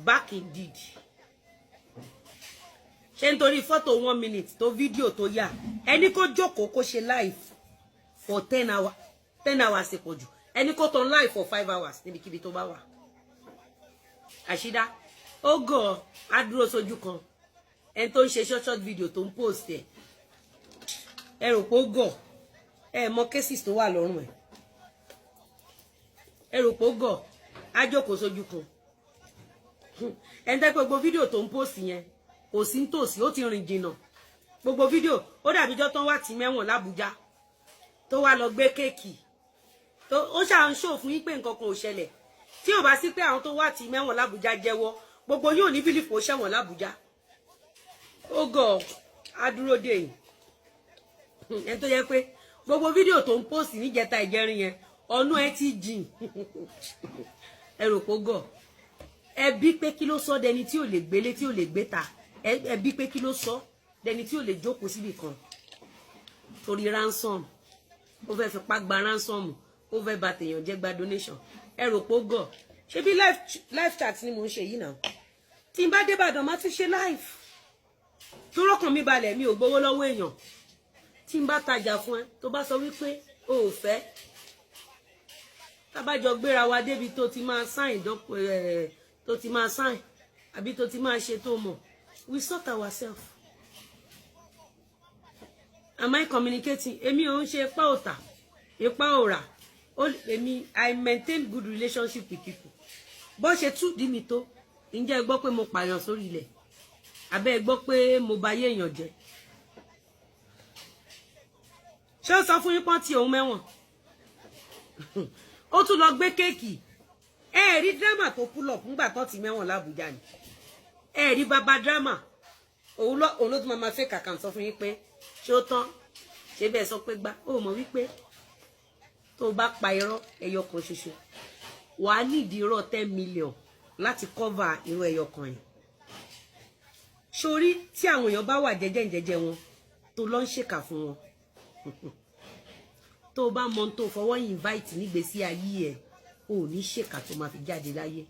back indeed. Ṣé nítorí photo 1 minute tó video tó yá ẹni kó jókòó kó ṣe live for 10 hours ṣe pọ̀jù ẹni kó tán live for 5 hours níbikíbi tó bá wà. Àṣìdá ó gọ̀ á dúró sójú kan ẹni tó ń ṣe short video tó ń post ẹ̀ ẹ rò pé ó gọ̀ ẹ mọ cases tó wà lọ́rùn ẹ̀ ẹ rò pé ó gọ̀ á jókòó sójú kan ẹni tẹ́ pé gbogbo video tó ń post yẹn kò sí nítòsí ó ti rìn jìnnà gbogbo video ó dàbíjọ́ tán wà tí mẹ́wọ̀n l'Àbújá tó wá lọ gbé kéèkì tó ó ṣà ń ṣò fún yín pé nǹkan kan ò ṣẹlẹ̀ tí ò bá sí pé àwọn tó wà tí mẹ́wọ̀n l'Àbújá jẹ́wọ́ gbogbo yóò ní bílífù ó ṣẹ̀wọ̀n l'Àbújá ó gọ̀ á dúró dè yìí ẹni tó yẹ pé gbogbo fídíò tó ń post níjẹta ìjẹrin yẹn ọ̀nà ẹ ti jìn ẹ rò pé ó gọ̀ ẹ bí pé kí ló sọ dẹni tí ò lè gbélé tí ò lè gbé ta ẹ bí pé kí ló sọ dẹni tí ò lè jókòó síbì kan torí ransom ó fẹ́ fipá gba ransom ó fẹ́ bà tèèyàn jẹ́ gba donation ẹ rò pé ó gọ̀ ṣé bí live chat ni mò ń ṣe yìí náà tí n bá dé Ìbàdàn má tún ṣe live tó rọ́kàn mi balẹ̀ mi ò gbowó lọ́wọ́ èèyàn tí n bá tajà fún ẹ tó bá sọ wípé o ò fẹ́ tábàjọ gbéra wa débi tó ti máa sign tó ti máa sign àbí tó ti máa ṣe tó mọ̀ we sort ourselves. Am I communicating? Èmi ò ń ṣe ipá ọ̀tà ipá ọ̀rà èmi I maintain good relationship with people bó ṣe tú dí mi tó ǹjẹ́ ẹ gbọ́ pé mo pààyàn sórí ilẹ̀ àbẹ́ ẹ gbọ́ pé mo bà ayé èèyàn jẹ́ ṣé ó sọ fún yín pọ́n tí òun mẹ́wọ̀n ó tún lọ gbé kéèkì ẹ rí drama tó pull up nígbà tó ti mẹ́wọ̀n l'Àbújá ni ẹ rí bàbá drama òun ló tún máa fẹ́ kàkà sọ fún yín pé ṣé ó tán ṣé bẹ́ẹ̀ sọ pé gbá ó mọ̀ wípé tó bá pa irọ́ ẹyọ kan ṣoṣo wàá nídìí irọ́ 10 million láti cover irọ́ ẹyọ kan yẹn sórí tí àwọn èèyàn bá wà jẹ́jẹ́ wọn tó lọ ń ṣèkà fún wọn tó bá mọ tó fọwọ́ invite nígbésí ayé ẹ̀ ò ní ṣèkà tó máa fi jáde láyé